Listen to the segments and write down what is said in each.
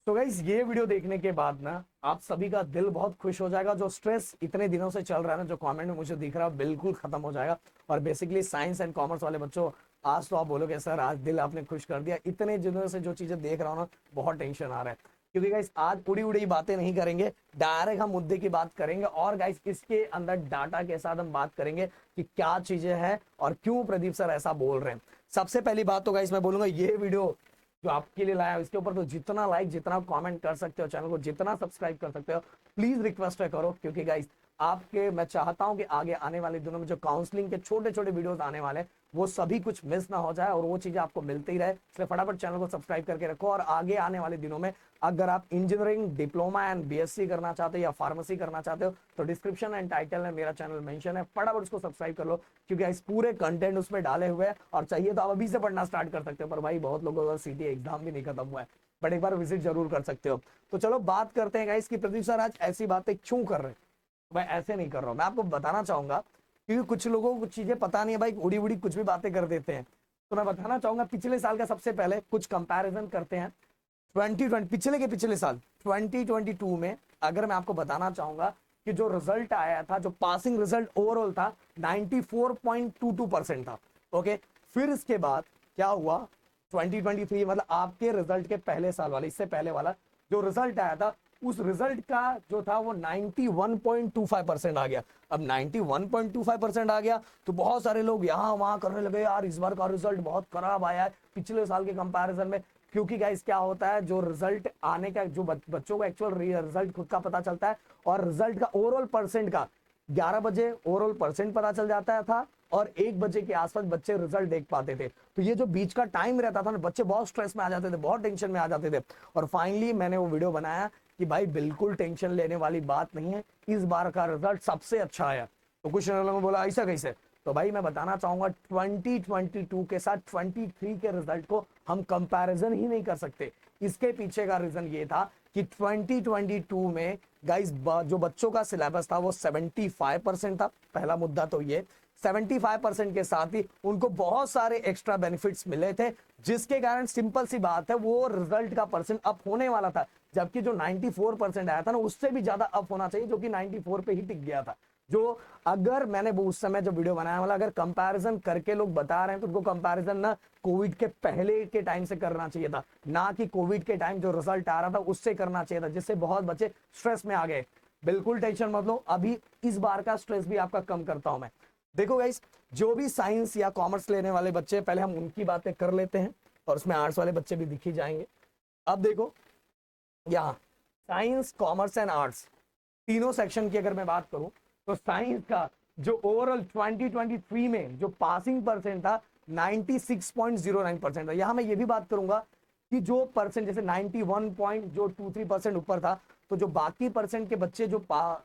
तो गाइस ये वीडियो देखने के बाद ना आप सभी का दिल बहुत खुश हो जाएगा। जो स्ट्रेस इतने दिनों से चल रहा है ना, जो कमेंट में मुझे दिख रहा है, बिल्कुल खत्म हो जाएगा। और बेसिकली साइंस एंड कॉमर्स वाले बच्चों, आज तो आप बोलोगे सर आज दिल आपने खुश कर दिया। इतने दिनों से जो चीजें देख रहा हूँ ना, बहुत टेंशन आ रहा है। क्योंकि गाइस आज उड़ी उड़ी बातें नहीं करेंगे, डायरेक्ट हम मुद्दे की बात करेंगे। और गाइस इसके अंदर डाटा के साथ हम बात करेंगे कि क्या चीजें हैं और क्यों प्रदीप सर ऐसा बोल रहे हैं। सबसे पहली बात तो गाइस मैं बोलूंगा, ये वीडियो जो आपके लिए लाया इसके ऊपर तो जितना लाइक जितना कमेंट कर सकते हो, चैनल को जितना सब्सक्राइब कर सकते हो, प्लीज रिक्वेस्ट है करो। क्योंकि गाइस आपके मैं चाहता हूं कि आगे आने वाले दिनों में जो काउंसलिंग के छोटे छोटे वीडियोस आने वाले हैं वो सभी कुछ मिस ना हो जाए और वो चीजें आपको मिलती रहे। इसलिए फटाफट चैनल को सब्सक्राइब करके रखो। और आगे आने वाले दिनों में अगर आप इंजीनियरिंग डिप्लोमा एंड बीएससी करना चाहते हो या फार्मेसी करना चाहते हो तो डिस्क्रिप्शन एंड टाइटल में मेरा चैनल मेंशन है, फटाफट उसको सब्सक्राइब कर लो। क्योंकि इस पूरे कंटेंट उसमें डाले हुए हैं और चाहिए तो आप अभी से पढ़ना स्टार्ट कर सकते हो। पर भाई बहुत लोगों का सीटी एग्जाम भी नहीं खत्म हुआ है, बट एक बार विजिट जरूर कर सकते हो। तो चलो बात करते हैं गाइस कि प्रदीप सर आज ऐसी बातें क्यों कर रहे हैं। मैं ऐसे नहीं कर रहा हूं, मैं आपको बताना चाहूंगा क्योंकि कुछ लोगों को कुछ चीजें पता नहीं है भाई, उड़ी उड़ी कुछ भी बातें कर देते हैं। तो मैं बताना चाहूंगा पिछले साल का सबसे पहले कुछ कंपैरिजन करते हैं। 2020 पिछले के पिछले साल 2022 में अगर मैं आपको बताना चाहूंगा कि जो रिजल्ट आया था, जो पासिंग रिजल्ट ओवरऑल था 94.22% था। ओके, फिर इसके बाद क्या हुआ, 2023 मतलब आपके रिजल्ट के पहले साल वाले, इससे पहले वाला जो रिजल्ट आया था उस रिजल्ट का जो था वो 91.25% आ गया। अब 91.25% आ गया तो बहुत सारे लोग यहां वहां करने लगे, यार इस बार का रिजल्ट बहुत खराब आया है पिछले साल के कंपैरिजन में। क्योंकि गाइस क्या होता है, जो रिजल्ट आने का जो बच्चों को एक्चुअल रिजल्ट खुद का पता चलता है और रिजल्ट का ओवरऑल परसेंट का 11 बजे ओवरऑल परसेंट पता चल जाता था और 1 बजे के आसपास बच्चे रिजल्ट देख पाते थे। तो ये जो बीच का टाइम रहता था ना, बच्चे बहुत स्ट्रेस में आ जाते थे, बहुत टेंशन में आ जाते थे। और फाइनली मैंने वो वीडियो बनाया कि भाई बिल्कुल टेंशन लेने वाली बात नहीं है, इस बार का रिजल्ट सबसे अच्छा आया। तो कुछ लोगों ने बोला ऐसा कैसे, तो भाई मैं बताना चाहूंगा 2022 के साथ 23 के रिजल्ट को हम कंपैरिजन ही नहीं कर सकते। इसके पीछे का रीजन ये था कि 2022 में गाइस जो बच्चों का सिलेबस था वो 75% था। पहला मुद्दा तो ये 75% के साथ ही उनको बहुत सारे एक्स्ट्रा बेनिफिट्स मिले थे, जिसके कारण सिंपल सी बात है वो रिजल्ट का परसेंट अप होने वाला था। जबकि जो 94% आया था ना उससे भी ज्यादा अप होना चाहिए, जो कि 94 पे ही टिक गया था। जो अगर मैंने वो उस समय जो वीडियो बनाया वाला अगर कंपैरिजन करके लोग बता रहे हैं तो उनको कंपैरिजन ना कोविड के पहले के टाइम से करना चाहिए था, ना कि कोविड के टाइम जो रिजल्ट आ रहा था उससे करना चाहिए था, जिससे बहुत बच्चे स्ट्रेस में आ गए। बिल्कुल टेंशन मत लो, अभी इस बार का स्ट्रेस भी आपका कम करता हूं मैं। देखो गाइस, जो भी साइंस या कॉमर्स लेने वाले बच्चे, पहले हम उनकी बातें कर लेते हैं और उसमें आर्ट्स वाले बच्चे भी दिख ही जाएंगे। अब देखो यहाँ साइंस कॉमर्स एंड आर्ट्स तीनों सेक्शन की अगर मैं बात करूं तो साइंस का जो ओवरऑल 2023 में जो पासिंग परसेंट था 96.09% था। यहां मैं ये भी बात करूंगा कि जो परसेंट जैसे 91.23% ऊपर था, तो जो बाकी परसेंट के बच्चे जो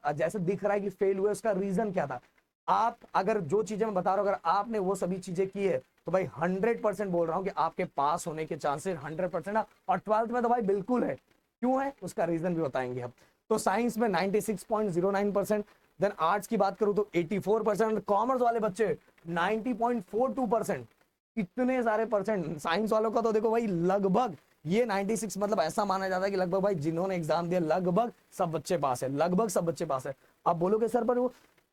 जैसे दिख रहा है कि फेल हुए, उसका रीजन क्या था। आप अगर जो चीजें मैं बता रहा हूं अगर आपने वो सभी चीजें की है तो भाई 100% बोल रहा हूं कि आपके पास होने के चांसेस 100% है। और 12th में तो भाई बिल्कुल है। क्यों है उसका रीजन भी बताएंगे हम। तो साइंस में 96.09%, देन आर्ट्स की बात करूं तो 84%, कॉमर्स वाले बच्चे 90.42%। इतने सारे परसेंट साइंस वालों का तो देखो भाई लगभग ये 96 मतलब ऐसा माना जाता है कि लगभग भाई जिन्होंने एग्जाम दिया लगभग सब बच्चे पास है, लगभग सब बच्चे पास है। आप बोलोगे सर पर वो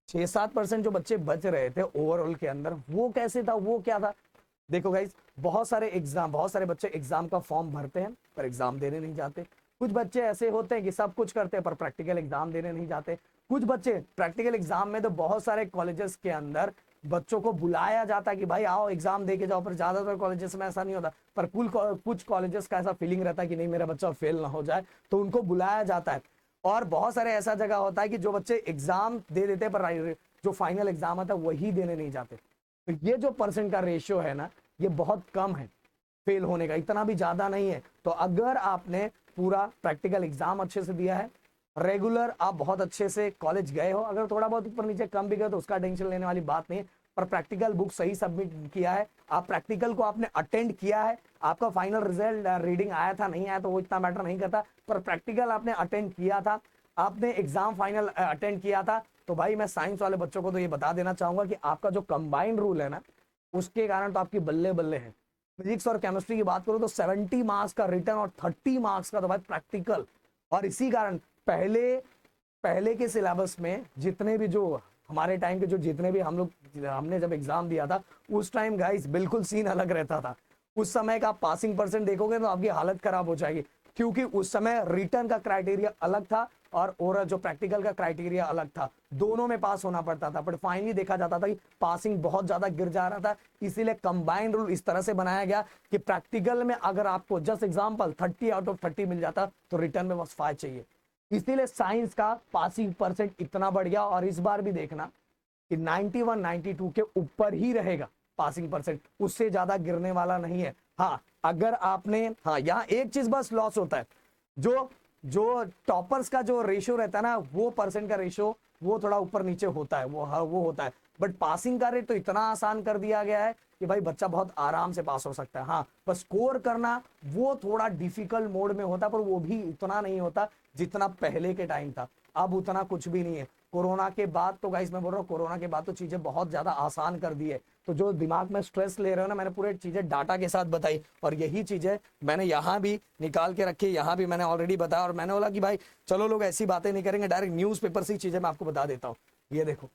6-7% जो बच्चे बच रहे थे ओवरऑल के अंदर वो कैसे था, वो क्या था। देखो गाइस, बहुत सारे बच्चे एग्जाम का फॉर्म भरते हैं पर एग्जाम देने नहीं जाते। कुछ बच्चे ऐसे होते हैं कि सब कुछ करते हैं पर प्रैक्टिकल एग्जाम देने नहीं जाते। कुछ बच्चे प्रैक्टिकल एग्जाम में तो बहुत सारे कॉलेजेस के अंदर बच्चों को बुलाया जाता है कि भाई आओ एग्जाम दे के जाओ, पर ज्यादातर कॉलेजेस में ऐसा नहीं होता। पर कुछ कॉलेजेस का ऐसा फीलिंग रहता है कि नहीं मेरा बच्चा फेल ना हो जाए, तो उनको बुलाया जाता है। और बहुत सारे ऐसा जगह होता है कि जो बच्चे एग्जाम दे देते हैं पर जो फाइनल एग्जाम आता है वही देने नहीं जाते। तो ये जो परसेंट का रेशियो है ना, ये बहुत कम है फेल होने का, इतना भी ज्यादा नहीं है। तो अगर आपने पूरा प्रैक्टिकल एग्जाम अच्छे से दिया है, रेगुलर आप बहुत अच्छे से कॉलेज गए हो, अगर थोड़ा बहुत ऊपर नीचे कम भी गए तो उसका टेंशन लेने वाली बात नहीं है। पर प्रैक्टिकल बुक सही सबमिट किया है, आप प्रैक्टिकल को आपने अटेंड किया है, आपका फाइनल रिजल्ट रीडिंग आया था नहीं आया तो वो इतना मैटर नहीं करता, पर प्रैक्टिकल आपने अटेंड किया था, आपने एग्जाम फाइनल अटेंड किया था, तो भाई मैं साइंस वाले बच्चों को तो ये बता देना चाहूंगा कि आपका जो कंबाइंड रूल है ना, उसके कारण तो आपकी बल्ले बल्ले है। फिजिक्स और केमिस्ट्री की बात करूं तो 70 मार्क्स का रिटर्न और 30 मार्क्स का तो भाई प्रैक्टिकल। और इसी कारण पहले पहले के सिलेबस में जितने भी जो हमारे टाइम के जो जितने भी हमने जब एग्जाम दिया था उस टाइम गाइस बिल्कुल सीन अलग रहता था। उस समय का आप पासिंग परसेंट देखोगे तो आपकी हालत खराब हो जाएगी, क्योंकि उस समय रिटर्न का क्राइटेरिया अलग था और ओरल जो प्रैक्टिकल का क्राइटेरिया अलग था, दोनों में पास होना पड़ता था। बट फाइनली देखा जाता था कि पासिंग बहुत ज्यादा गिर जा रहा था, इसीलिए कंबाइंड रूल इस तरह से बनाया गया कि प्रैक्टिकल में अगर आपको जस्ट एग्जांपल 30 आउट ऑफ 30 मिल जाता तो रिटर्न में बस 5 चाहिए। इसीलिए साइंस का पासिंग परसेंट इतना बढ़ गया। और इस बार भी देखना कि 91 92 के ऊपर ही रहेगा पासिंग परसेंट, उससे ज्यादा गिरने वाला नहीं है। हाँ अगर आपने, हाँ यहाँ एक चीज बस लॉस होता है, जो जो टॉपर्स का जो रेशियो रहता है ना, वो परसेंट का रेशियो वो थोड़ा ऊपर नीचे होता है, वो होता है। बट पासिंग का रेट तो इतना आसान कर दिया गया है कि भाई बच्चा बहुत आराम से पास हो सकता है। हाँ बस स्कोर करना वो थोड़ा डिफिकल्ट मोड में होता है, पर वो भी इतना नहीं होता जितना पहले के टाइम था। अब उतना कुछ भी नहीं है। कोरोना के बाद तो गाइस मैं बोल रहा हूँ, कोरोना के बाद तो चीजें बहुत ज्यादा आसान कर दी है। तो जो दिमाग में स्ट्रेस ले रहे हो ना, मैंने पूरे चीजें डाटा के साथ बताई और यही चीजें मैंने यहाँ भी निकाल के रखी, यहाँ भी मैंने ऑलरेडी बताया। और मैंने बोला कि भाई चलो लोग ऐसी बातें नहीं करेंगे, डायरेक्ट न्यूज़पेपर से ही चीजें मैं आपको बता देता हूँ। ये देखो,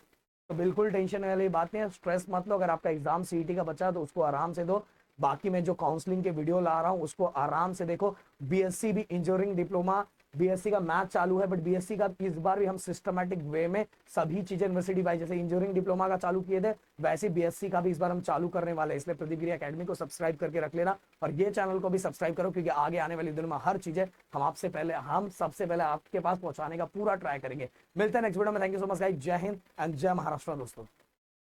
तो बिल्कुल टेंशन वाली बात नहीं है, स्ट्रेस मत लो। अगर आपका एग्जाम सीईटी का बचा है तो उसको आराम से दो। बाकी मैं जो काउंसलिंग के वीडियो ला रहा हूँ उसको आराम से देखो। बीएससी भी इंजीनियरिंग डिप्लोमा, बीएससी का मैथ चालू है, बट बीएससी का इस बार भी हम सिस्टमैटिक वे में सभी चीजें यूनिवर्सिटी वाइज, जैसे इंजीनियरिंग डिप्लोमा का चालू किए थे वैसे बीएससी का भी इस बार हम चालू करने वाले हैं। इसलिए प्रदीप गिरी एकेडमी को सब्सक्राइब करके रख लेना और ये चैनल को भी सब्सक्राइब करो, क्योंकि आगे आने वाले दिनों में हर चीजें हम सबसे पहले आपके पास पहुंचाने का पूरा ट्राई करेंगे। मिलते हैं नेक्स्ट वीडियो में। Thank you so much guys. जय हिंद एंड जय महाराष्ट्र दोस्तों।